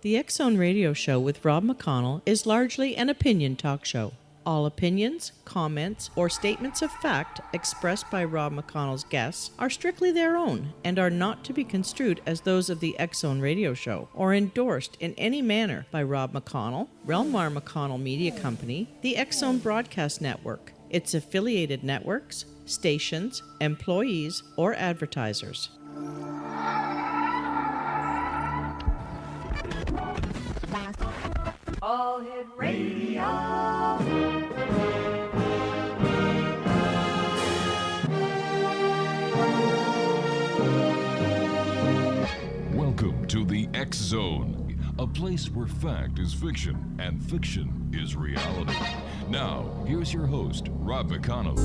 The X Zone Radio Show with Rob McConnell is largely an opinion talk show. All opinions, comments, or statements of fact expressed by Rob McConnell's guests are strictly their own and are not to be construed as those of the X Zone Radio Show or endorsed in any manner by Rob McConnell, Relmar McConnell Media Company, the X Zone Broadcast Network, its affiliated networks, stations, employees, or advertisers. All Hit Radio. Welcome to the X Zone, a place where fact is fiction and fiction is reality. Now, here's your host, Rob McConnell.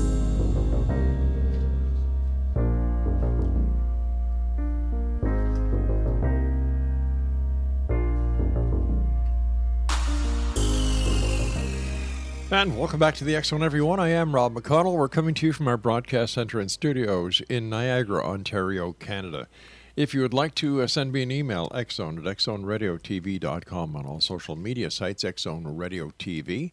And welcome back to the X Zone, everyone. I am Rob McConnell. We're coming to you from our broadcast center and studios in Niagara, Ontario, Canada. If you would like to send me an email, xzone at xzoneradiotv.com, on all social media sites, Xzone Radio TV.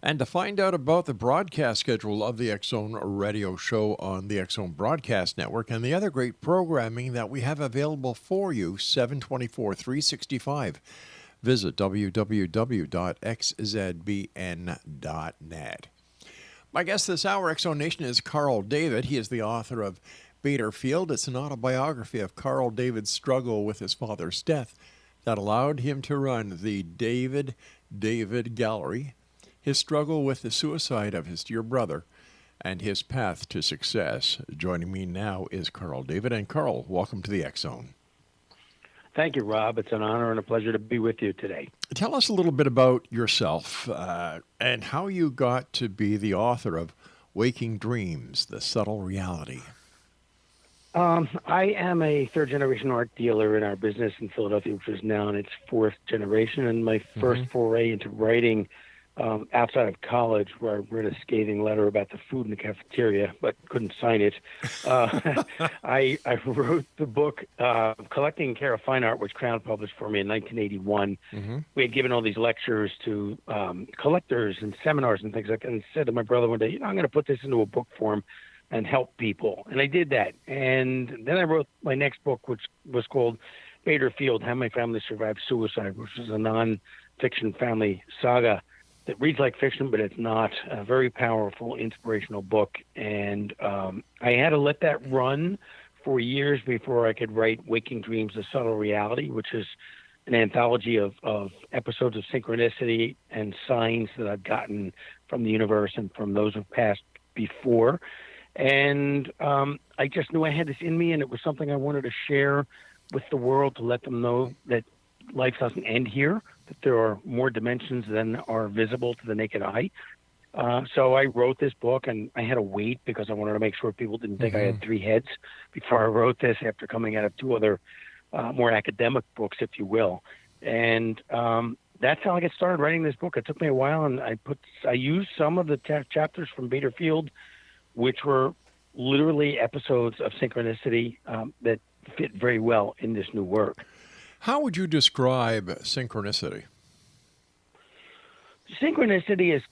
And to find out about the broadcast schedule of the X Zone Radio Show on the X Zone Broadcast Network and the other great programming that we have available for you, 7/24/365, visit www.xzbn.net. My guest this hour, X Zone Nation, is Carl David. He is the author of Baderfield. It's an autobiography of Carl David's struggle with his father's death that allowed him to run the David Gallery, his struggle with the suicide of his dear brother, and his path to success. Joining me now is Carl David. And Carl, welcome to the X Zone. Thank you, Rob. It's an honor and a pleasure to be with you today. Tell us a little bit about yourself and how you got to be the author of Waking Dreams, The Subtle Reality. I am a third-generation art dealer in our business in Philadelphia, which is now in its fourth generation, and my first foray into writing outside of college, where I read a scathing letter about the food in the cafeteria, but couldn't sign it. I wrote the book, Collecting Care of Fine Art, which Crown published for me in 1981. We had given all these lectures to collectors and seminars and things like that, and said to my brother one day, I'm going to put this into a book form and help people. And I did that. And then I wrote my next book, which was called Baderfield, How My Family Survived Suicide, which is a non-fiction family saga that reads like fiction, but it's not. A very powerful, inspirational book. And I had to let that run for years before I could write Waking Dreams, The Subtle Reality, which is an anthology of episodes of synchronicity and signs that I've gotten from the universe and from those who've passed before. And I just knew I had this in me, and it was something I wanted to share with the world to let them know that life doesn't end here, that there are more dimensions than are visible to the naked eye. So I wrote this book, and I had to wait because I wanted to make sure people didn't think I had three heads before I wrote this, after coming out of two other more academic books, if you will. And that's how I got started writing this book. It took me a while, and I used some of the chapters from Baderfield, which were literally episodes of synchronicity that fit very well in this new work. How would you describe synchronicity? Synchronicity is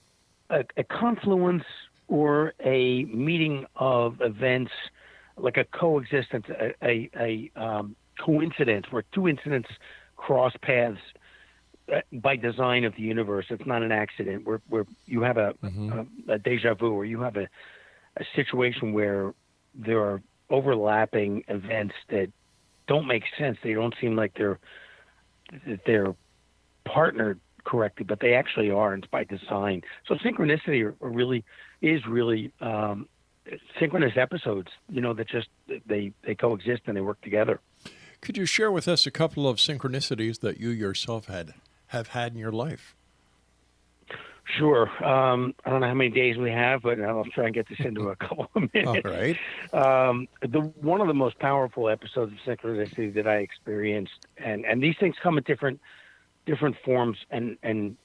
a confluence or a meeting of events, like a coexistence, a coincidence where two incidents cross paths by design of the universe. It's not an accident where you have a deja vu, or you have a situation where there are overlapping events that don't make sense. They don't seem like they're partnered correctly, but they actually are, and it's by design. So synchronicity is really synchronous episodes, that just they coexist and they work together. Could you share with us a couple of synchronicities that you yourself have had in your life? Sure. I don't know how many days we have, but I'll try and get this into a couple of minutes. All right. One of the most powerful episodes of synchronicity that I experienced, and these things come in different forms and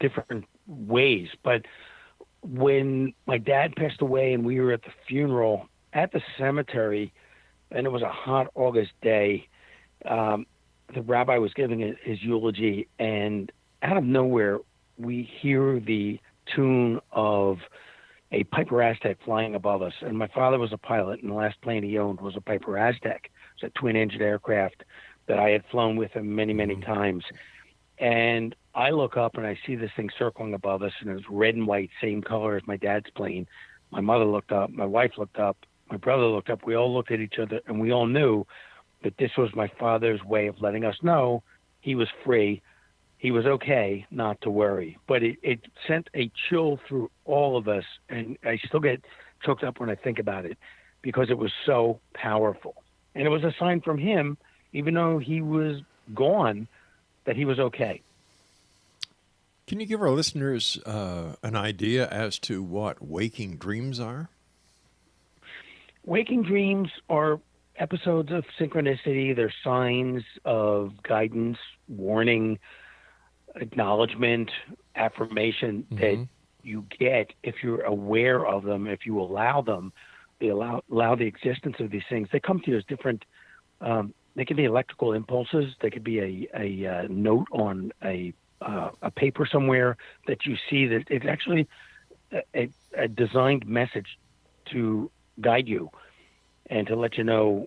different ways. But when my dad passed away and we were at the funeral at the cemetery, and it was a hot August day, the rabbi was giving his eulogy, and out of nowhere, we hear the tune of a Piper Aztec flying above us. And my father was a pilot, and the last plane he owned was a Piper Aztec. It's a twin-engine aircraft that I had flown with him many, many times. And I look up, and I see this thing circling above us, and it was red and white, same color as my dad's plane. My mother looked up, my wife looked up, my brother looked up. We all looked at each other, and we all knew that this was my father's way of letting us know he was free. He was okay, not to worry. But it sent a chill through all of us, and I still get choked up when I think about it because it was so powerful. And it was a sign from him, even though he was gone, that he was okay. Can you give our listeners an idea as to what waking dreams are? Waking dreams are episodes of synchronicity. They're signs of guidance, warning, acknowledgement, affirmation that you get if you're aware of them, if you allow them, they allow the existence of these things. They come to you as different, they can be electrical impulses. They could be a note on a paper somewhere that you see that it's actually a designed message to guide you and to let you know,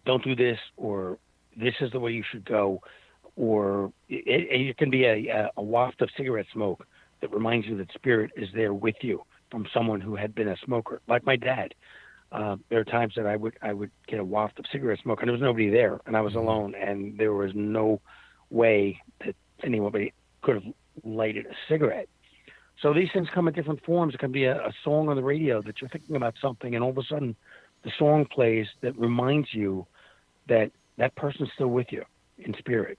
don't do this, or this is the way you should go. Or it can be a waft of cigarette smoke that reminds you that spirit is there with you from someone who had been a smoker, like my dad. There are times that I would get a waft of cigarette smoke, and there was nobody there, and I was alone, and there was no way that anybody could have lighted a cigarette. So these things come in different forms. It can be a song on the radio that you're thinking about something, and all of a sudden the song plays that reminds you that that person's still with you in spirit.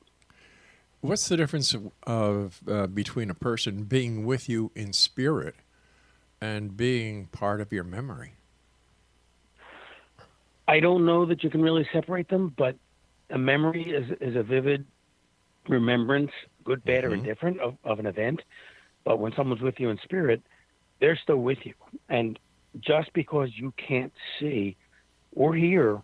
What's the difference of between a person being with you in spirit and being part of your memory? I don't know that you can really separate them, but a memory is a vivid remembrance, good, bad, or indifferent of an event. But when someone's with you in spirit, they're still with you. And just because you can't see or hear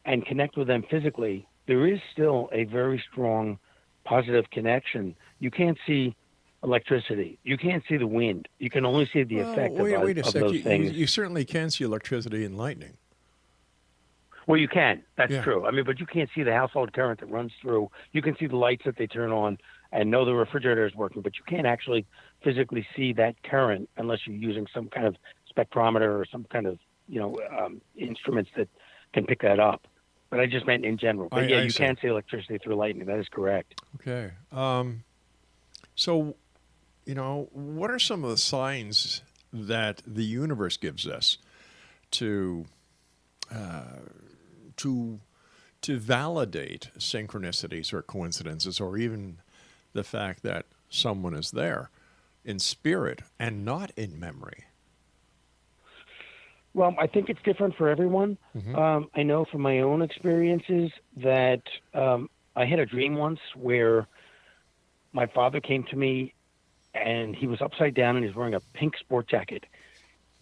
and connect with them physically, there is still a very strong positive connection. You can't see electricity. You can't see the wind. You can only see the effect of those things. You certainly can see electricity and lightning. Well, you can. That's true. I mean, but you can't see the household current that runs through. You can see the lights that they turn on and know the refrigerator is working, but you can't actually physically see that current unless you're using some kind of spectrometer or some kind of, instruments that can pick that up. But I just meant in general. But you can see electricity through lightning. That is correct. Okay. So, what are some of the signs that the universe gives us to validate synchronicities or coincidences, or even the fact that someone is there in spirit and not in memory? Well, I think it's different for everyone. I know from my own experiences that I had a dream once where my father came to me and he was upside down and he was wearing a pink sport jacket.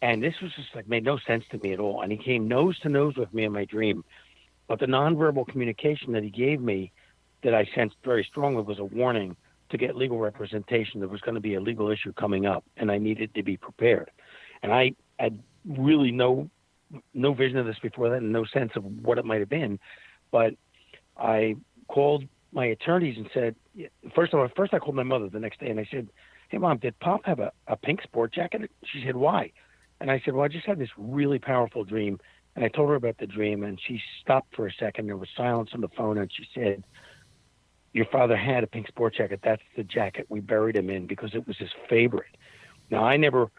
And this was just made no sense to me at all. And he came nose to nose with me in my dream. But the nonverbal communication that he gave me that I sensed very strongly was a warning to get legal representation. There was going to be a legal issue coming up and I needed to be prepared. And I had really no vision of this before that and no sense of what it might have been. But I called my attorneys and said, first I called my mother the next day and I said, "Hey, Mom, did Pop have a pink sport jacket?" She said, "Why?" And I said, "Well, I just had this really powerful dream." And I told her about the dream, and she stopped for a second. There was silence on the phone, and she said, "Your father had a pink sport jacket. That's the jacket we buried him in because it was his favorite." Now, I never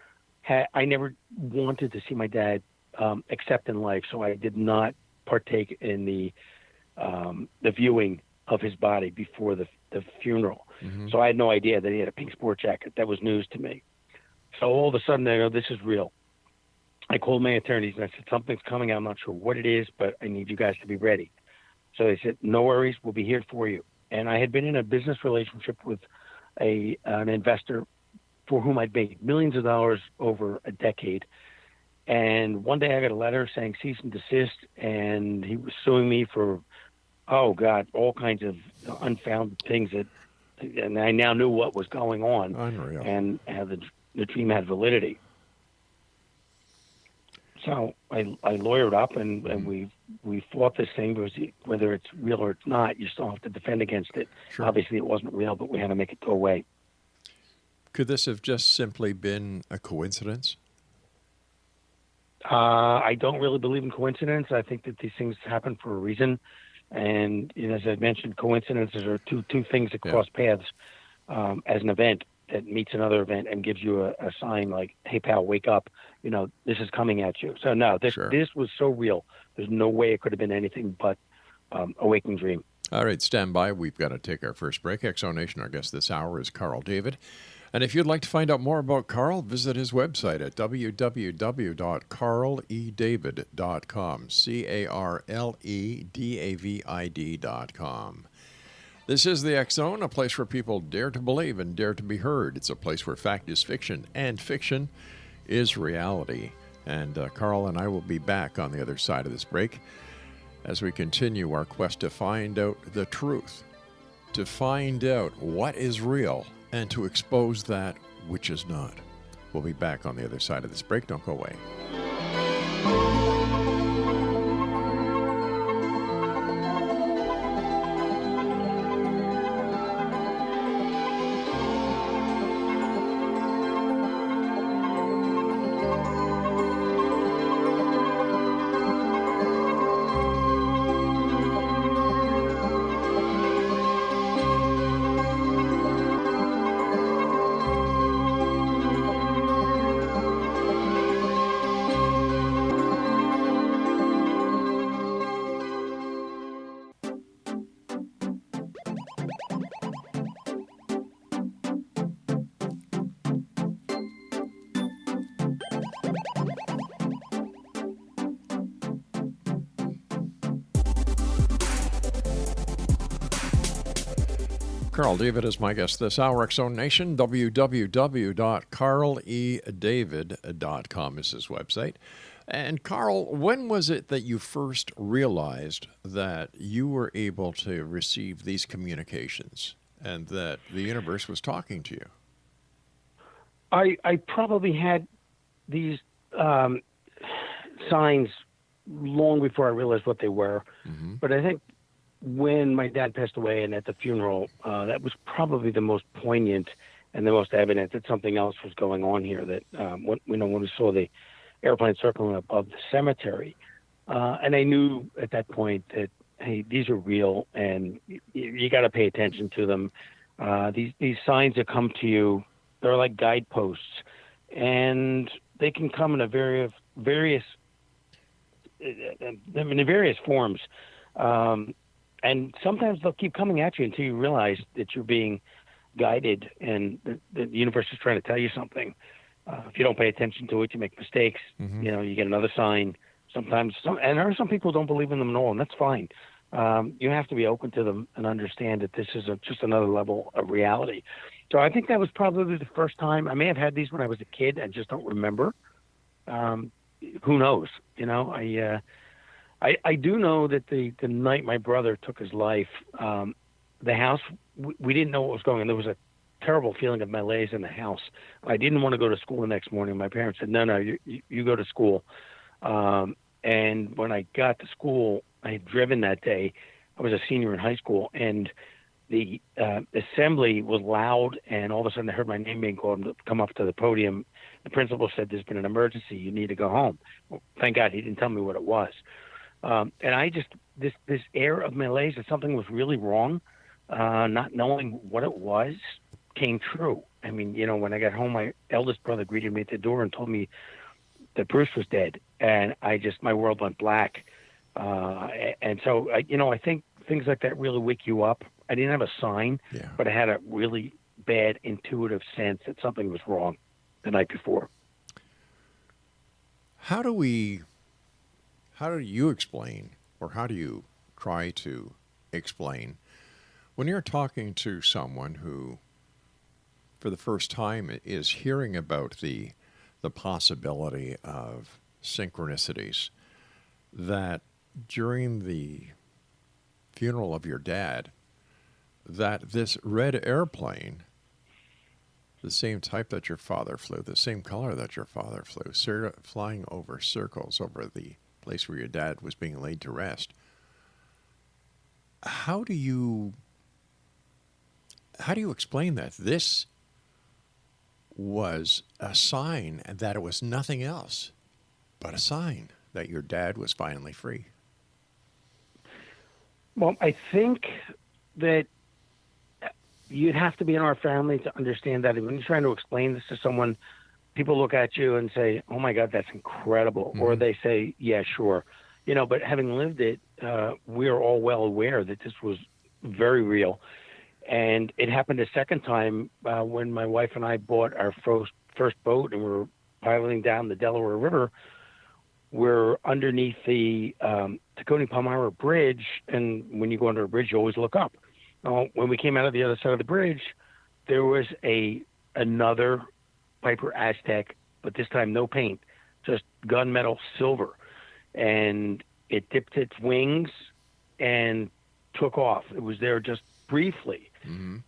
wanted to see my dad except in life, so I did not partake in the viewing of his body before the funeral. So I had no idea that he had a pink sport jacket. That was news to me. So all of a sudden, I go, this is real. I called my attorneys and I said, "Something's coming. I'm not sure what it is, but I need you guys to be ready." So they said, "No worries. We'll be here for you." And I had been in a business relationship with an investor for whom I'd made millions of dollars over a decade. And one day I got a letter saying cease and desist, and he was suing me for Oh God, all kinds of unfounded things and I now knew what was going on, Unreal. and how the dream had validity. So I lawyered up, and we fought this thing, because whether it's real or it's not, you still have to defend against it. Sure. Obviously, it wasn't real, but we had to make it go away. Could this have just simply been a coincidence? I don't really believe in coincidence. I think that these things happen for a reason. And as I mentioned, coincidences are two things that cross paths as an event that meets another event and gives you a sign like, hey, pal, wake up. This is coming at you. So, no, this was so real. There's no way it could have been anything but a waking dream. All right, stand by. We've got to take our first break. Exonation, our guest this hour is Carl David. And if you'd like to find out more about Carl, visit his website at www.carledavid.com, CarleDavid.com. This is the X Zone, a place where people dare to believe and dare to be heard. It's a place where fact is fiction and fiction is reality. And Carl and I will be back on the other side of this break as we continue our quest to find out the truth, to find out what is real, and to expose that which is not. We'll be back on the other side of this break. Don't go away. Carl David is my guest this hour. X Zone Nation, www.carledavid.com is his website. And Carl, when was it that you first realized that you were able to receive these communications and that the universe was talking to you? I probably had these signs long before I realized what they were. Mm-hmm. But I think when my dad passed away and at the funeral, that was probably the most poignant and the most evident that something else was going on here. That when we saw the airplane circling above the cemetery, and I knew at that point that, hey, these are real, and you got to pay attention to them. These signs that come to you, they're like guideposts, and they can come in various forms. And sometimes they'll keep coming at you until you realize that you're being guided and the universe is trying to tell you something. If you don't pay attention to it, you make mistakes. Mm-hmm. You get another sign. Sometimes, and there are some people who don't believe in them at all, and that's fine. You have to be open to them and understand that this is just another level of reality. So I think that was probably the first time. I may have had these when I was a kid. I just don't remember. Who knows? I do know that the night my brother took his life, the house, we didn't know what was going on. There was a terrible feeling of malaise in the house. I didn't want to go to school the next morning. My parents said, no, you go to school. And when I got to school, I had driven that day. I was a senior in high school, and the assembly was loud, and all of a sudden I heard my name being called to come up to the podium. The principal said, there's been an emergency. You need to go home. Well, thank God he didn't tell me what it was. And I just, this air of malaise that something was really wrong, not knowing what it was, came true. I mean, when I got home, my eldest brother greeted me at the door and told me that Bruce was dead. And my world went black. And so, I think things like that really wake you up. I didn't have a sign, but I had a really bad intuitive sense that something was wrong the night before. How do you explain, or how do you try to explain, when you're talking to someone who, for the first time, is hearing about the possibility of synchronicities, that during the funeral of your dad that this red airplane, the same type that your father flew, the same color that your father flew, flying over circles over the place where your dad was being laid to rest. How do you explain that? This was a sign that it was nothing else but a sign that your dad was finally free. Well, I think that you'd have to be in our family to understand that. When you're trying to explain this to someone, people look at you and say, "Oh my God, that's incredible," or they say, "Yeah, sure." But having lived it, we are all well aware that this was very real. And it happened a second time when my wife and I bought our first boat and we were piloting down the Delaware River. We're underneath the Tacony-Palmyra Bridge, and when you go under a bridge, you always look up. When we came out of the other side of the bridge, there was another Piper Aztec, but this time no paint, just gunmetal silver. And it dipped its wings and took off. It was there just briefly.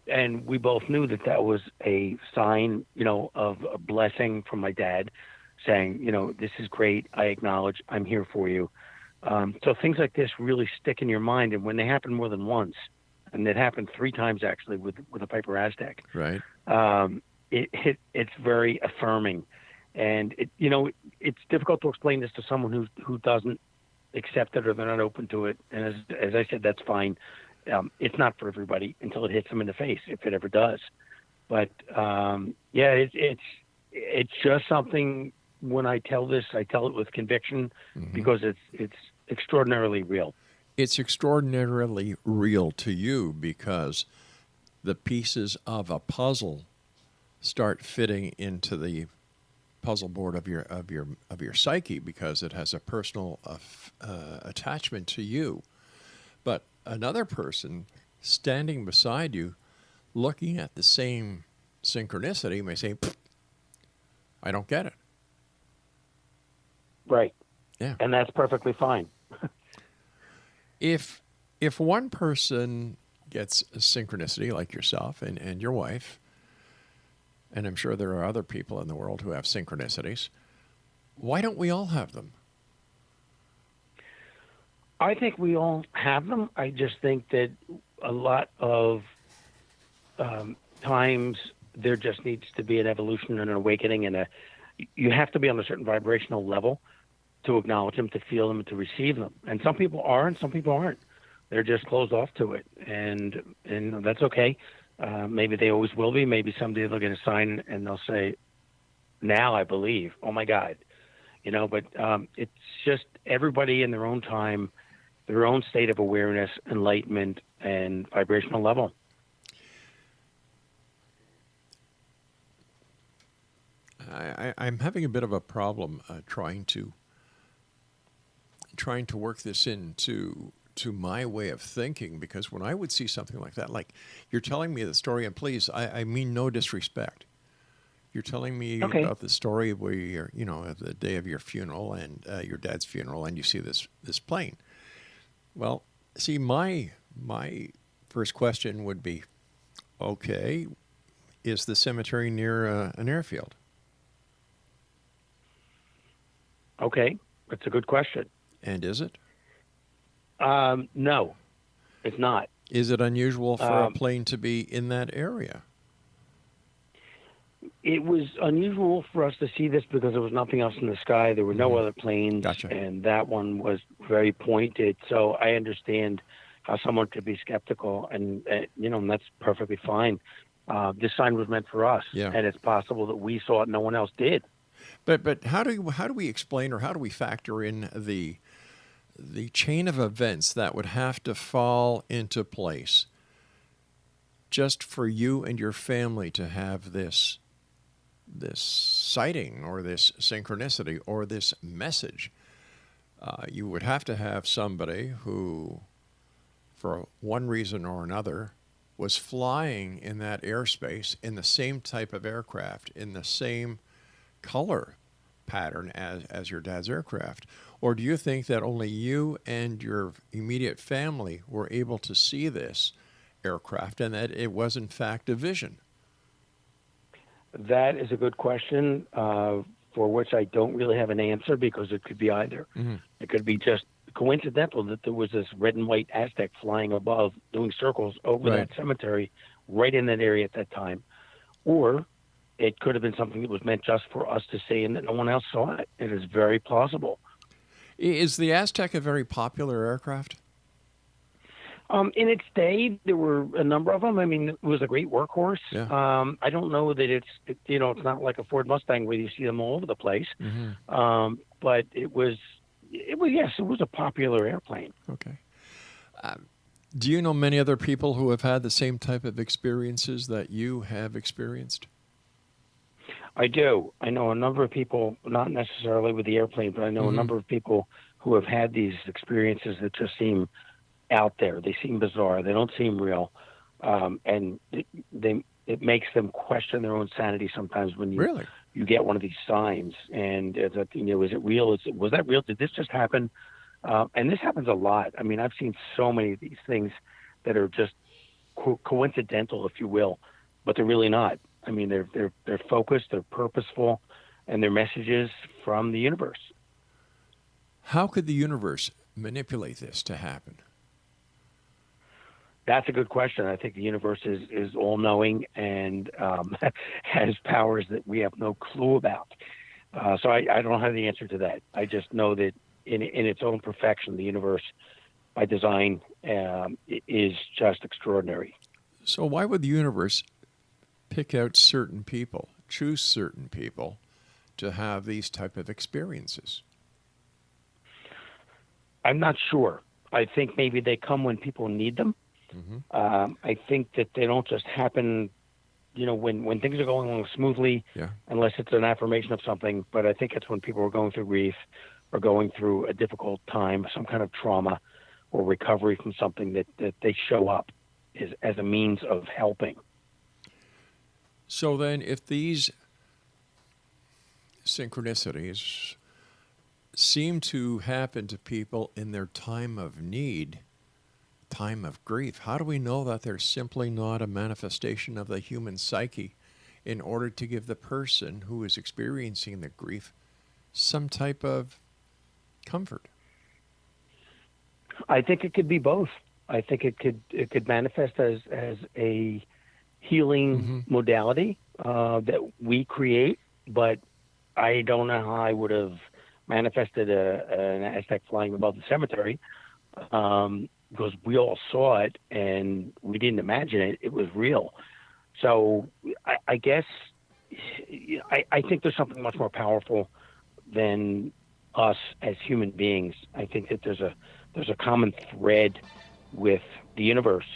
And we both knew that was a sign, of a blessing from my dad saying, this is great. I acknowledge I'm here for you. So things like this really stick in your mind. And when they happen more than once, and it happened 3 times actually with a Piper Aztec, right? It's very affirming. And it's difficult to explain this to someone who doesn't accept it or they're not open to it. And as I said, that's fine. It's not for everybody until it hits them in the face, if it ever does. But it's just something. When I tell this, I tell it with conviction because it's extraordinarily real. It's extraordinarily real to you because the pieces of a puzzle start fitting into the puzzle board of your psyche because it has a personal attachment to you. But another person standing beside you, looking at the same synchronicity, may say, "I don't get it." Right. Yeah. And that's perfectly fine. If one person gets a synchronicity like yourself and your wife, and I'm sure there are other people in the world who have synchronicities, why don't we all have them? I think we all have them. I just think that a lot of times there just needs to be an evolution and an awakening, and you have to be on a certain vibrational level to acknowledge them, to feel them, and to receive them. And some people are, and some people aren't. They're just closed off to it, and that's okay. Maybe they always will be. Maybe someday they'll get a sign and they'll say, "Now I believe." Oh my God, But it's just everybody in their own time, their own state of awareness, enlightenment, and vibrational level. I'm having a bit of a problem trying to work this into my way of thinking, because when I would see something like that, like you're telling me the story, and please, I mean no disrespect. You're telling me about the story where you're, the day of your funeral and your dad's funeral, and you see this plane. Well, see, my first question would be, okay, is the cemetery near an airfield? Okay, that's a good question. And is it? No, it's not. Is it unusual for a plane to be in that area? It was unusual for us to see this because there was nothing else in the sky. There were no other planes, Gotcha. And that one was very pointed. So I understand how someone could be skeptical, and that's perfectly fine. This sign was meant for us, and it's possible that we saw it, no one else did. But how do we explain, or how do we factor in the chain of events that would have to fall into place just for you and your family to have this sighting or this synchronicity or this message? You would have to have somebody who, for one reason or another, was flying in that airspace in the same type of aircraft, in the same color pattern as your dad's aircraft? Or do you think that only you and your immediate family were able to see this aircraft and that it was in fact a vision? That is a good question, for which I don't really have an answer, because it could be either. Mm-hmm. It could be just coincidental that there was this red and white Aztec flying above, doing circles over Right. that cemetery, right in that area at that time. Or it could have been something that was meant just for us to see and that no one else saw it. It is very plausible. Is the Aztec a very popular aircraft? In its day, there were a number of them. I mean, it was a great workhorse. Yeah. I don't know that it's not like a Ford Mustang where you see them all over the place. Mm-hmm. But it was a popular airplane. Okay. Do you know many other people who have had the same type of experiences that you have experienced? I do. I know a number of people, not necessarily with the airplane, but I know a number of people who have had these experiences that just seem out there. They seem bizarre. They don't seem real, and it makes them question their own sanity sometimes when you get one of these signs. And is it real? Was that real? Did this just happen? And this happens a lot. I mean, I've seen so many of these things that are just coincidental, if you will, but they're really not. I mean, they're focused, they're purposeful, and they're messages from the universe. How could the universe manipulate this to happen? That's a good question. I think the universe is all-knowing and has powers that we have no clue about. So I don't have the answer to that. I just know that in its own perfection, the universe, by design, is just extraordinary. So why would the universe pick out certain people, choose certain people to have these type of experiences? I'm not sure. I think maybe they come when people need them. Mm-hmm. I think that they don't just happen, when things are going along smoothly, unless it's an affirmation of something. But I think it's when people are going through grief or going through a difficult time, some kind of trauma or recovery from something, that they show up as a means of helping. So then if these synchronicities seem to happen to people in their time of need, time of grief, how do we know that they're simply not a manifestation of the human psyche in order to give the person who is experiencing the grief some type of comfort? I think it could be both. I think it could manifest as a healing modality that we create, but I don't know how I would have manifested an Aztec flying above the cemetery, because we all saw it and we didn't imagine it. It was real. So I guess I think there's something much more powerful than us as human beings. I think that there's a common thread with the universe.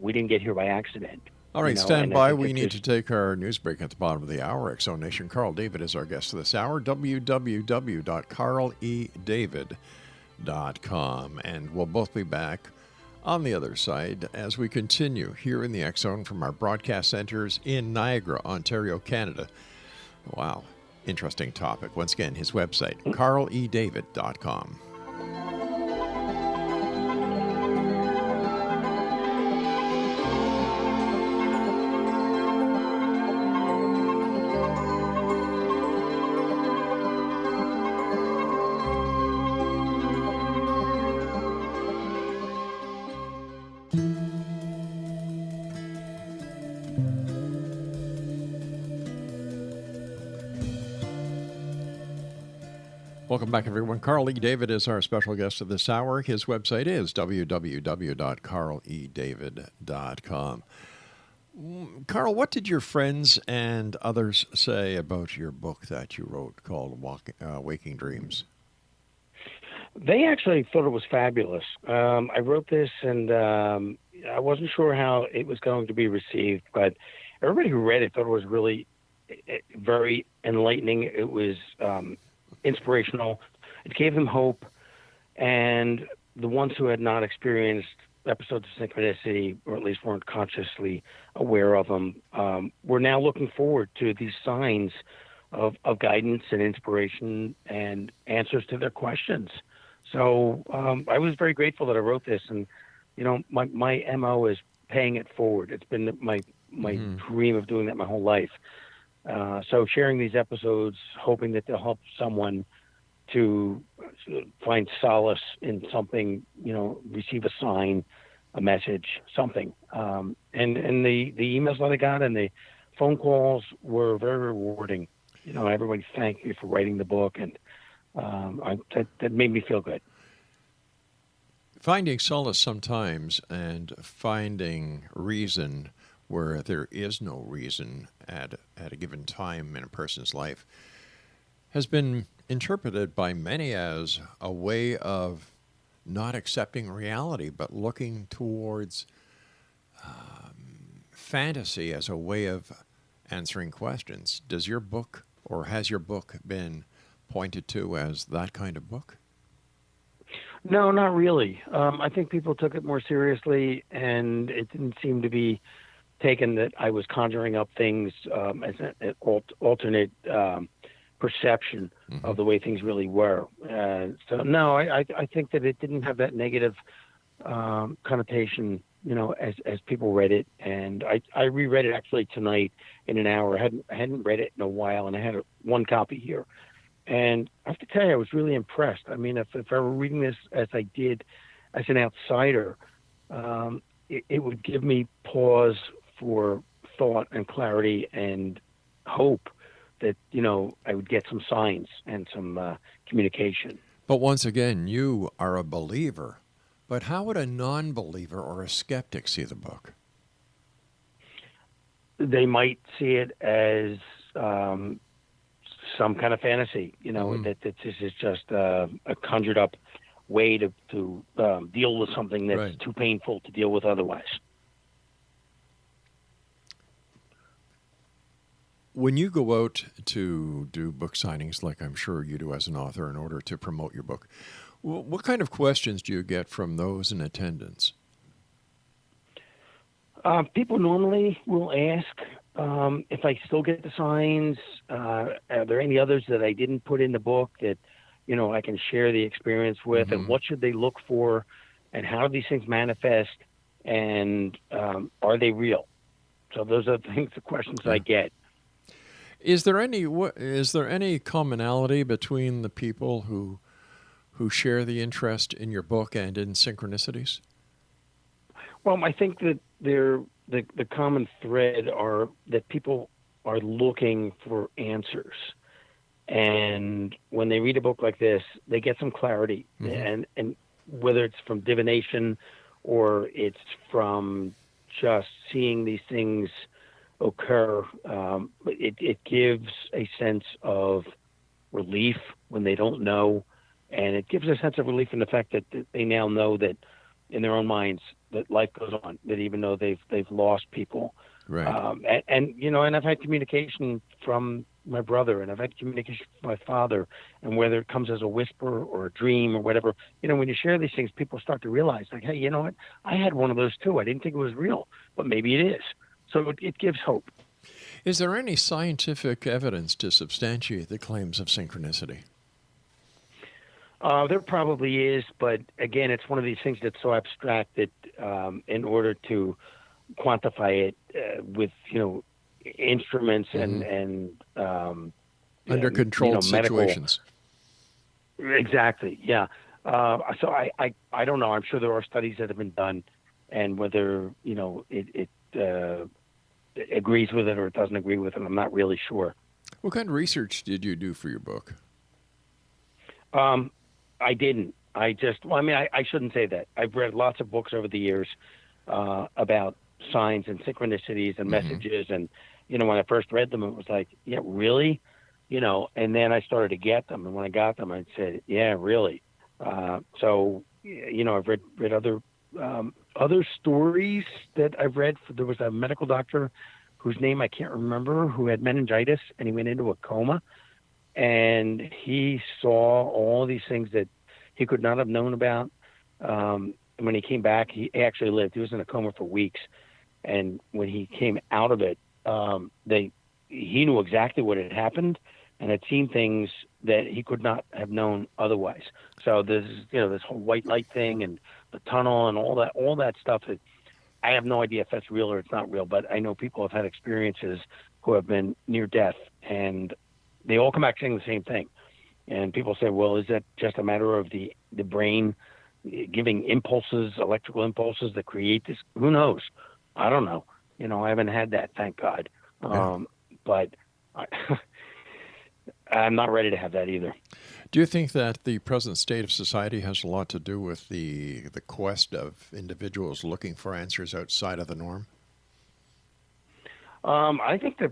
We didn't get here by accident. All right, stand by. We need to take our news break at the bottom of the hour. X-Zone Nation, Carl David is our guest this hour. www.carledavid.com. And we'll both be back on the other side as we continue here in the X-Zone from our broadcast centers in Niagara, Ontario, Canada. Wow, interesting topic. Once again, his website, carledavid.com. Welcome back, everyone. Carl E. David is our special guest of this hour. His website is www.carledavid.com. Carl, what did your friends and others say about your book that you wrote called Waking Dreams? They actually thought it was fabulous. I wrote this, and I wasn't sure how it was going to be received, but everybody who read it thought it was really very enlightening. It was inspirational. It gave them hope, and the ones who had not experienced episodes of synchronicity, or at least weren't consciously aware of them, were now looking forward to these signs of guidance and inspiration and answers to their questions. So I was very grateful that I wrote this, and my MO is paying it forward. It's been my dream of doing that my whole life. So sharing these episodes, hoping that they'll help someone to find solace in something, receive a sign, a message, something. And the emails that I got and the phone calls were very rewarding. Everybody thanked me for writing the book, and that made me feel good. Finding solace sometimes and finding reason where there is no reason at a given time in a person's life has been interpreted by many as a way of not accepting reality, but looking towards fantasy as a way of answering questions. Does your book, or has your book been pointed to as that kind of book? No, not really. I think people took it more seriously, and it didn't seem to be taken that I was conjuring up things as an alternate perception of the way things really were. So no, I think that it didn't have that negative connotation, as people read it. And I reread it actually tonight in an hour. I hadn't read it in a while, and I had one copy here. And I have to tell you, I was really impressed. I mean, if I were reading this as I did as an outsider, it would give me pause for thought and clarity and hope that, I would get some signs and some communication. But once again, you are a believer. But how would a non-believer or a skeptic see the book? They might see it as some kind of fantasy, that this is just a conjured up way to deal with something that's too painful to deal with otherwise. When you go out to do book signings, like I'm sure you do as an author, in order to promote your book, what kind of questions do you get from those in attendance? People normally will ask if I still get the signs. Are there any others that I didn't put in the book that, I can share the experience with? And what should they look for? And how do these things manifest? And are they real? So those are the questions I get. Is there any commonality between the people who share the interest in your book and in synchronicities? Well, I think that the common thread are that people are looking for answers. And when they read a book like this, they get some clarity. And whether it's from divination or it's from just seeing these things occur, it gives a sense of relief when they don't know. And it gives a sense of relief in the fact that they now know that in their own minds that life goes on, that even though they've lost people. Right. And I've had communication from my brother, and I've had communication from my father, and whether it comes as a whisper or a dream or whatever, when you share these things, people start to realize, like, hey, you know what? I had one of those too. I didn't think it was real, but maybe it is. So it gives hope. Is there any scientific evidence to substantiate the claims of synchronicity? There probably is, but again, it's one of these things that's so abstract that in order to quantify it with, instruments and under controlled situations. Exactly. Yeah. So I don't know. I'm sure there are studies that have been done, and whether, it agrees with it or it doesn't agree with it, I'm not really sure. What kind of research did you do for your book? I didn't. I shouldn't say that. I've read lots of books over the years about signs and synchronicities and messages. And, when I first read them, it was like, yeah, really? And then I started to get them. And when I got them, I said, yeah, really. So, I've read other stories that I've read. There was a medical doctor whose name I can't remember, who had meningitis, and he went into a coma. And he saw all these things that he could not have known about. And when he came back, he actually lived. He was in a coma for weeks. And when he came out of it, he knew exactly what had happened, and had seen things that he could not have known otherwise. So this whole white light thing and the tunnel and all that stuff. I have no idea if that's real or it's not real, but I know people have had experiences who have been near death, and they all come back saying the same thing. And people say, well, is that just a matter of the brain giving impulses, electrical impulses that create this? Who knows? I don't know. I haven't had that, thank God. But I'm not ready to have that either. Do you think that the present state of society has a lot to do with the quest of individuals looking for answers outside of the norm? I think that,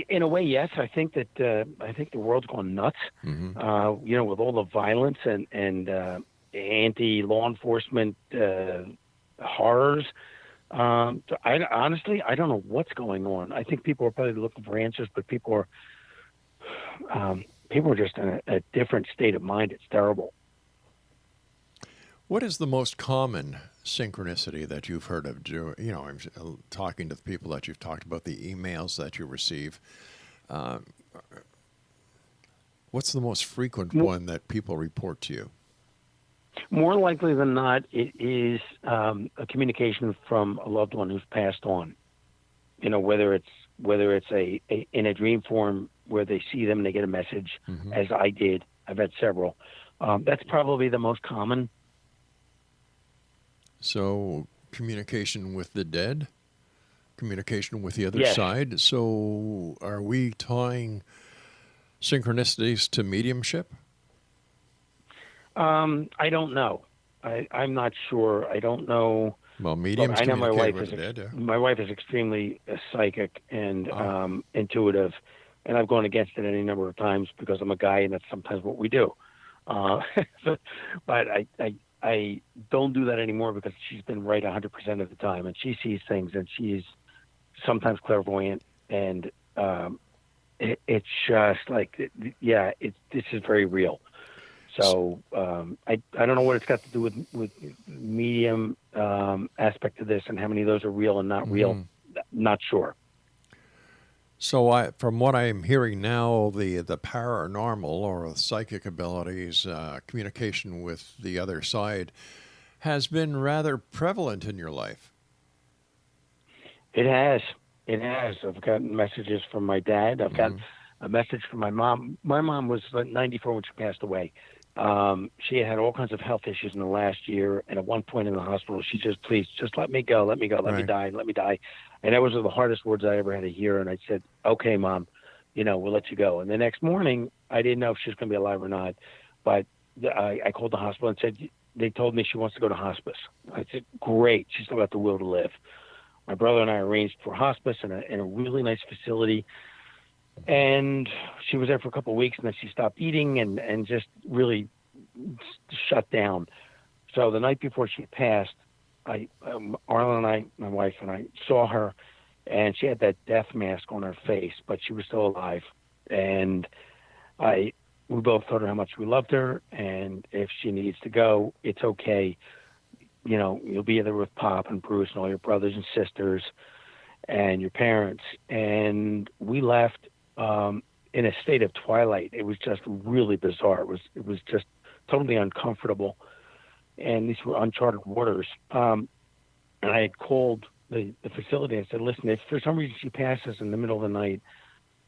in a way, yes. I think that the world's gone nuts. Mm-hmm. With all the violence and anti-law enforcement horrors. Honestly, I don't know what's going on. I think people are probably looking for answers, but people are just in a different state of mind. It's terrible. What is the most common synchronicity that you've heard of? I'm talking to the people that you've talked about, the emails that you receive. What's the most frequent one that people report to you? More likely than not, it is a communication from a loved one who's passed on. Whether it's in a dream form where they see them and they get a message, mm-hmm. as I did. I've had several. That's probably the most common. So communication with the dead, communication with the other yes. side. So are we tying synchronicities to mediumship? I don't know. I'm not sure. I don't know. Well, mediums I know communicate with the dead, yeah. My wife is extremely psychic and intuitive, and I've gone against it any number of times because I'm a guy, and that's sometimes what we do. But I don't do that anymore because she's been right 100% of the time, and she sees things, and she's sometimes clairvoyant, and it's just like, this is very real. So I don't know what it's got to do with medium aspect of this and how many of those are real and not real. Not sure. So from what I'm hearing now, the paranormal or psychic abilities, communication with the other side, has been rather prevalent in your life. It has. I've gotten messages from my dad. I've gotten a message from my mom. My mom was 94 when she passed away. She had all kinds of health issues in the last year, and at one point in the hospital, she just, please, just let me go, let me die. And that was the hardest words I ever had to hear. And I said, okay, Mom, we'll let you go. And the next morning, I didn't know if she was going to be alive or not, but I called the hospital and said, they told me she wants to go to hospice. I said, great, she's still got the will to live. My brother and I arranged for hospice in a really nice facility. And she was there for a couple of weeks, and then she stopped eating and just really shut down. So the night before she passed, Arlen and I, my wife and I, saw her, and she had that death mask on her face, but she was still alive. And we both told her how much we loved her, and if she needs to go, it's okay. You'll be there with Pop and Bruce and all your brothers and sisters and your parents. And we left in a state of twilight. It was just really bizarre. It was just totally uncomfortable, and these were uncharted waters. And I had called the facility and said, listen, if for some reason she passes in the middle of the night,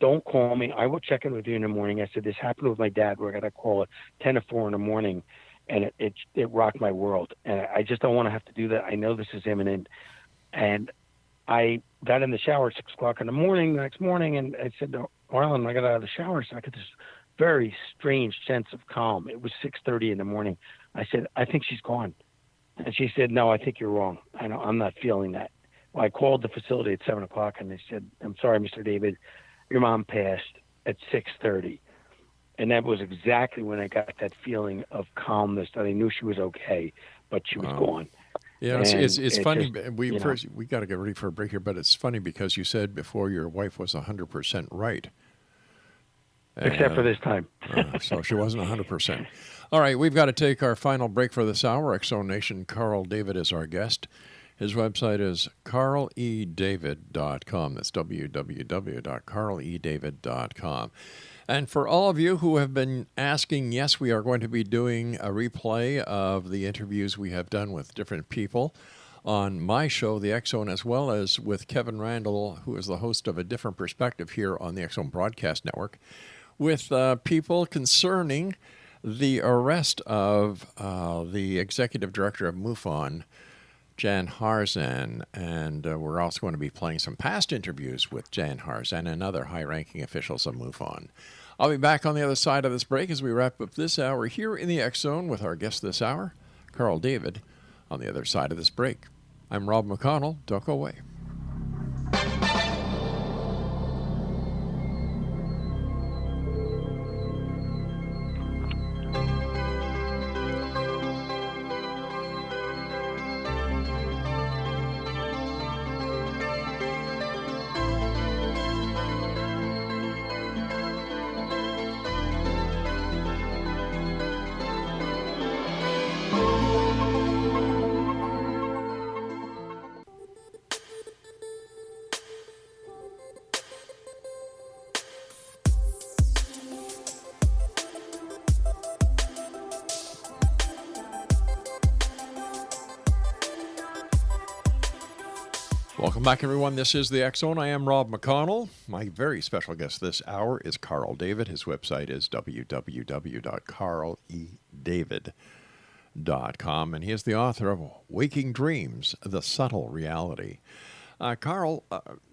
don't call me. I will check in with you in the morning. I said, this happened with my dad where I got a call at 10 or 4 in the morning, and it rocked my world. And I just don't want to have to do that. I know this is imminent. And I got in the shower at 6 o'clock in the morning, the next morning, and I said, Arlen, I got out of the shower, so I got this very strange sense of calm. It was 6:30 in the morning. I said, I think she's gone. And she said, no, I think you're wrong. I'm not feeling that. Well, I called the facility at 7 o'clock, and they said, I'm sorry, Mr. David, your mom passed at 6:30. And that was exactly when I got that feeling of calmness, that I knew she was okay, but she was gone. Yeah, it's funny. We got to get ready for a break here, but it's funny because you said before your wife was 100% right. Except for this time. So she wasn't 100%. All right, we've got to take our final break for this hour. Exo Nation, Carl David is our guest. His website is carledavid.com. That's www.carledavid.com. And for all of you who have been asking, yes, we are going to be doing a replay of the interviews we have done with different people on my show, The X Zone, as well as with Kevin Randall, who is the host of A Different Perspective here on the X Zone Broadcast Network, with people concerning the arrest of the executive director of MUFON, Jan Harzan, and we're also going to be playing some past interviews with Jan Harzan and other high-ranking officials of MUFON. I'll be back on the other side of this break as we wrap up this hour here in the X Zone with our guest this hour, Carl David, on the other side of this break. I'm Rob McConnell. Don't go away. Welcome back, everyone. This is the X Zone. I am Rob McConnell. My very special guest this hour is Carl David. His website is www.carledavid.com, and he is the author of Waking Dreams, The Subtle Reality. Carl,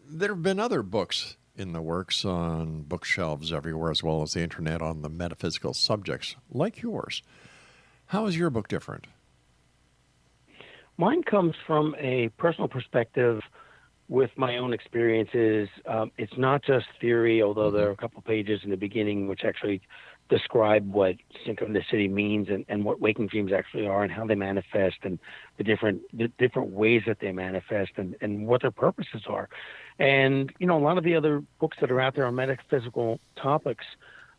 there have been other books in the works on bookshelves everywhere, as well as the internet, on the metaphysical subjects like yours. How is your book different? Mine comes from a personal perspective with my own experiences. It's not just theory, although there are a couple pages in the beginning which actually describe what synchronicity means and what waking dreams actually are and how they manifest and the different ways that they manifest and what their purposes are. And, a lot of the other books that are out there on metaphysical topics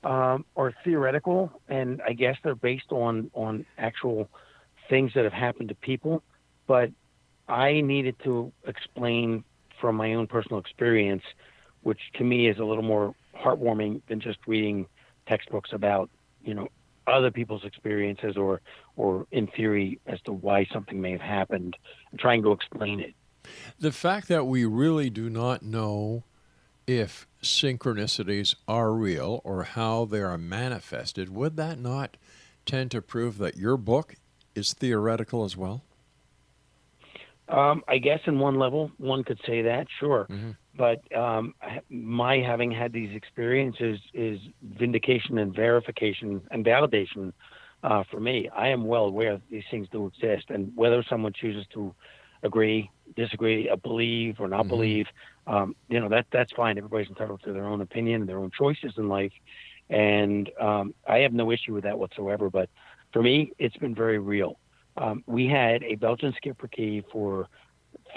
are theoretical, and I guess they're based on actual things that have happened to people. But I needed to explain from my own personal experience, which to me is a little more heartwarming than just reading textbooks about, other people's experiences or in theory as to why something may have happened, and trying to explain it. The fact that we really do not know if synchronicities are real or how they are manifested, would that not tend to prove that your book is theoretical as well? I guess in one level, one could say that, sure. Mm-hmm. But my having had these experiences is vindication and verification and validation for me. I am well aware that these things do exist, and whether someone chooses to agree, disagree, believe or not believe, that's fine. Everybody's entitled to their own opinion and their own choices in life, and I have no issue with that whatsoever. But for me, it's been very real. We had a Belgian schipperke for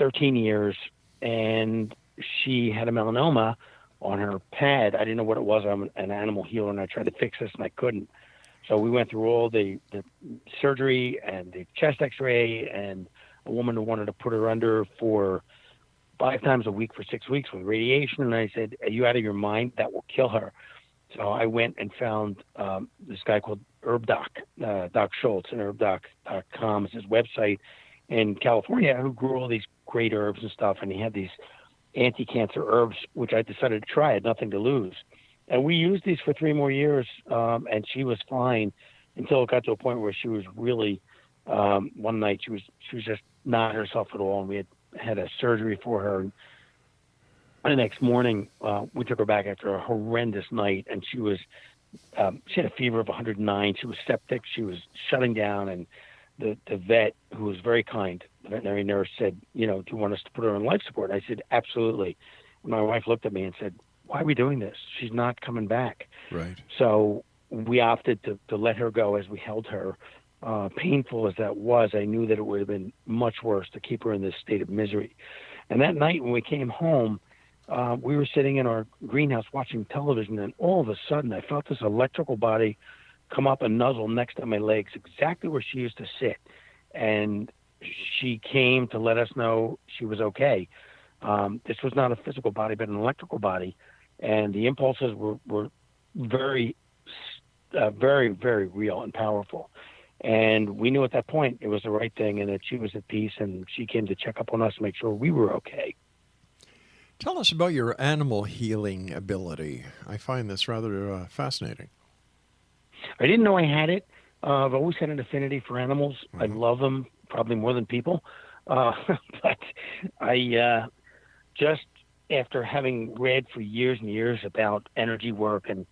13 years, and she had a melanoma on her pad. I didn't know what it was. I'm an animal healer, and I tried to fix this, and I couldn't. So we went through all the surgery and the chest x-ray, and a woman who wanted to put her under for 5 times a week for 6 weeks with radiation. And I said, "Are you out of your mind? That will kill her." So I went and found this guy called HerbDoc, Doc Schultz, and HerbDoc.com is his website in California, who grew all these great herbs and stuff. And he had these anti-cancer herbs, which I decided to try. I had nothing to lose. And we used these for 3 more years, and she was fine until it got to a point where she was really, one night she was just not herself at all. And we had a surgery for her. And the next morning, we took her back after a horrendous night, and she had a fever of 109. She was septic. She was shutting down, and the vet, who was very kind, the veterinary nurse, said, "Do you want us to put her on life support?" And I said, "Absolutely." And my wife looked at me and said, "Why are we doing this? She's not coming back." Right. So we opted to let her go as we held her. Painful as that was, I knew that it would have been much worse to keep her in this state of misery. And that night when we came home, we were sitting in our greenhouse watching television, and all of a sudden I felt this electrical body come up and nuzzle next to my legs, exactly where she used to sit. And she came to let us know she was okay. This was not a physical body, but an electrical body, and the impulses were very, very, very real and powerful. And we knew at that point it was the right thing, and that she was at peace, and she came to check up on us to make sure we were okay. Tell us about your animal healing ability. I find this rather fascinating. I didn't know I had it. I've always had an affinity for animals. I love them probably more than people. But I just after having read for years and years about energy work and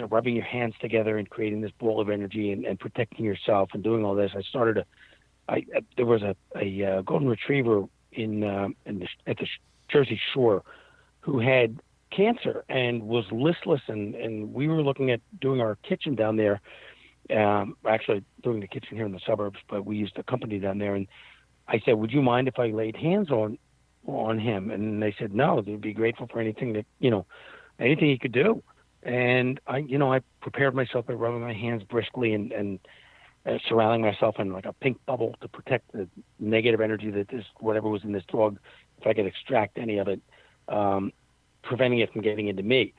rubbing your hands together and creating this ball of energy and protecting yourself and doing all this, I started there was a golden retriever at the Jersey Shore who had cancer and was listless, and we were looking at doing our kitchen down there, actually doing the kitchen here in the suburbs, but we used a company down there, and I said, would you mind if I laid hands on him? And they said no, they'd be grateful for anything anything he could do. And I prepared myself by rubbing my hands briskly and surrounding myself in like a pink bubble to protect the negative energy that whatever was in this dog, if I could extract any of it, preventing it from getting into me.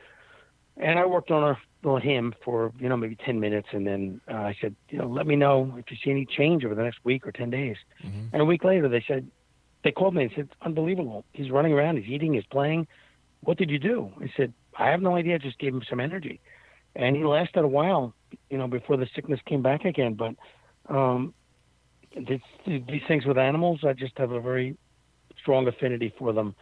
And I worked on him for, maybe 10 minutes. And then I said, let me know if you see any change over the next week or 10 days. Mm-hmm. And a week later, they called me and said, it's unbelievable. He's running around, he's eating, he's playing. What did you do? I said, I have no idea. I just gave him some energy. And he lasted a while, before the sickness came back again. But these things with animals, I just have a very strong affinity for them.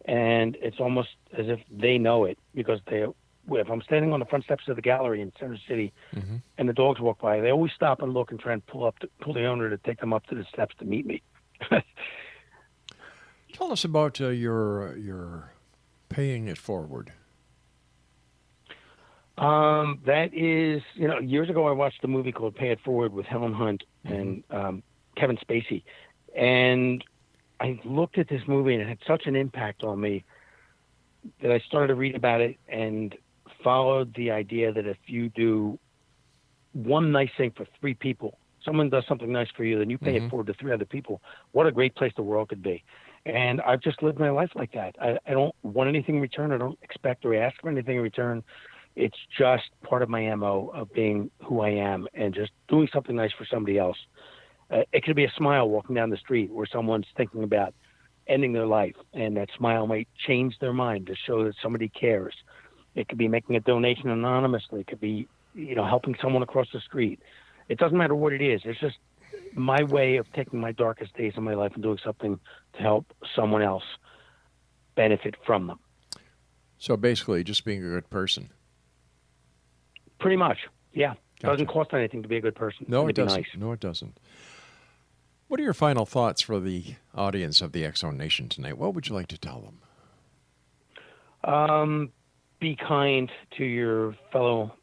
And it's almost as if they know it, because if I'm standing on the front steps of the gallery in Center City, mm-hmm. and the dogs walk by, they always stop and look and try and pull the owner to take them up to the steps to meet me. Tell us about your paying it forward. That is, years ago I watched a movie called Pay It Forward with Helen Hunt and Kevin Spacey, and I looked at this movie and it had such an impact on me that I started to read about it and followed the idea that if you do one nice thing for three people, someone does something nice for you, then you pay it forward to three other people. What a great place the world could be. And I've just lived my life like that. I don't want anything in return. I don't expect or ask for anything in return. It's just part of my MO of being who I am and just doing something nice for somebody else. It could be a smile walking down the street where someone's thinking about ending their life, and that smile might change their mind to show that somebody cares. It could be making a donation anonymously. It could be, helping someone across the street. It doesn't matter what it is. It's just my way of taking my darkest days of my life and doing something to help someone else benefit from them. So basically, just being a good person. Pretty much, yeah. Gotcha. Doesn't cost anything to be a good person. No, it doesn't. Nice. No, it doesn't. What are your final thoughts for the audience of the X-Zone Nation tonight? What would you like to tell them? Be kind to your fellow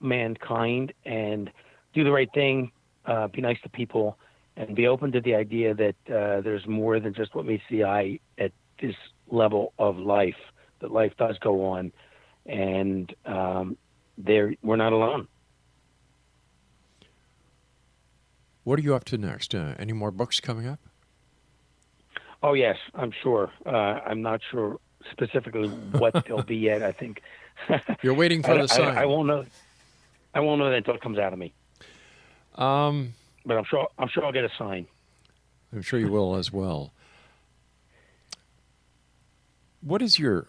mankind and do the right thing. Be nice to people and be open to the idea that there's more than just what meets the eye at this level of life, that life does go on, and we're not alone. What are you up to next? Any more books coming up? Oh, yes, I'm sure. I'm not sure specifically what they'll be yet. I think you're waiting for the sign. I won't know. I won't know that until it comes out of me. But I'm sure I'll get a sign. I'm sure you will as well. What is your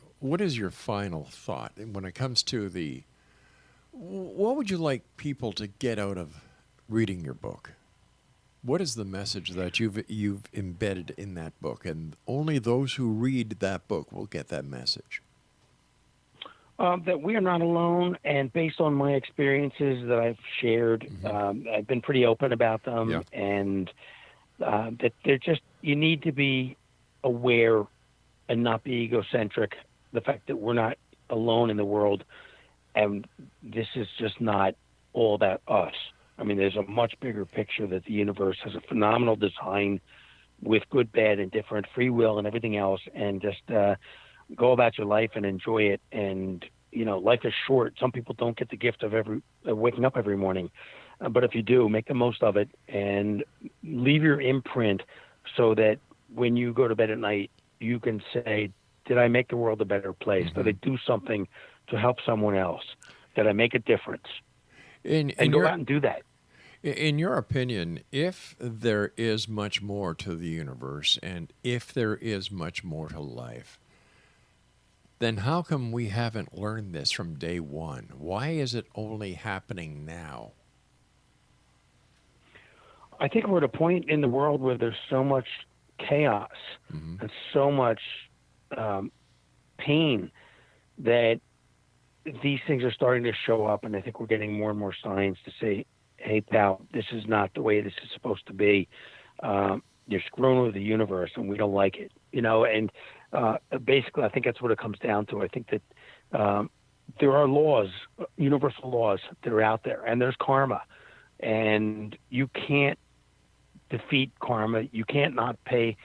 final thought when it comes to what would you like people to get out of reading your book? What is the message that you've embedded in that book, and only those who read that book will get that message? That we are not alone, and based on my experiences that I've shared, I've been pretty open about them, and that you need to be aware and not be egocentric. The fact that we're not alone in the world, and this is just not all about us. I mean, there's a much bigger picture that the universe has a phenomenal design with good, bad, and different free will and everything else, and just go about your life and enjoy it. And, life is short. Some people don't get the gift of waking up every morning. But if you do, make the most of it and leave your imprint so that when you go to bed at night, you can say, did I make the world a better place? Did I do something to help someone else? Did I make a difference? And go out and do that. In your opinion, if there is much more to the universe and if there is much more to life, then how come we haven't learned this from day one? Why is it only happening now? I think we're at a point in the world where there's so much chaos and so much pain that these things are starting to show up, and I think we're getting more and more signs to say, hey, pal, this is not the way this is supposed to be. You're screwing with the universe, and we don't like it. And basically, I think that's what it comes down to. I think that there are laws, universal laws that are out there, and there's karma, and you can't defeat karma. You can't not pay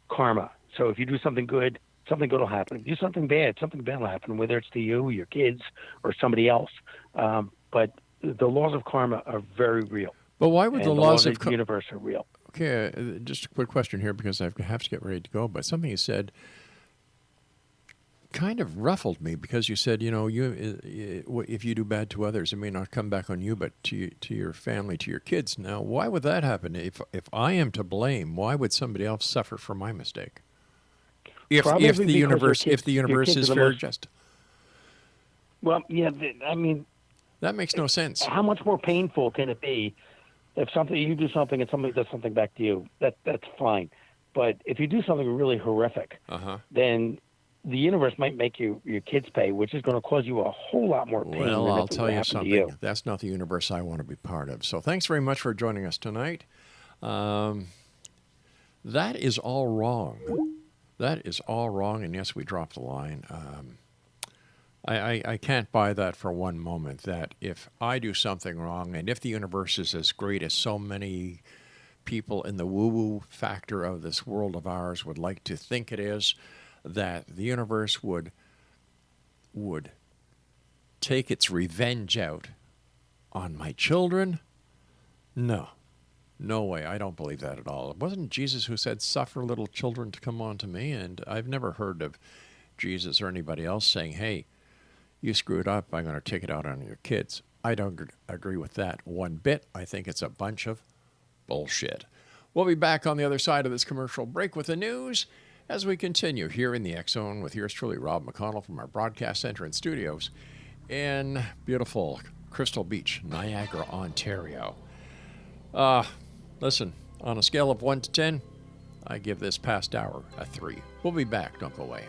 karma. So if you do something good, something good will happen. If you do something bad will happen, whether it's to you, your kids, or somebody else. But the laws of karma are very real. But why would the laws of the universe are real? Okay, just a quick question here because I have to get ready to go. But something you said kind of ruffled me because you said, if you do bad to others, it may not come back on you, but to your family, to your kids. Now, why would that happen? If I am to blame, why would somebody else suffer for my mistake? If the universe is fair, just. Well, yeah, that makes no sense. How much more painful can it be if you do something and somebody does something back to you? That's fine, but if you do something really horrific, then the universe might make your kids pay, which is going to cause you a whole lot more pain. Well, I'll tell you something. That's not the universe I want to be part of. So thanks very much for joining us tonight. That is all wrong. That is all wrong, and yes, we dropped the line. I can't buy that for one moment, that if I do something wrong, and if the universe is as great as so many people in the woo-woo factor of this world of ours would like to think it is, that the universe would take its revenge out on my children? No way. I don't believe that at all. It wasn't Jesus who said, suffer little children to come unto me, and I've never heard of Jesus or anybody else saying, hey, you screwed up, I'm going to take it out on your kids. I don't agree with that one bit. I think it's a bunch of bullshit. We'll be back on the other side of this commercial break with the news as we continue here in the X Zone with yours truly, Rob McConnell, from our broadcast center and studios in beautiful Crystal Beach, Niagara, Ontario. Listen, on a scale of 1 to 10, I give this past hour a 3. We'll be back. Don't go away.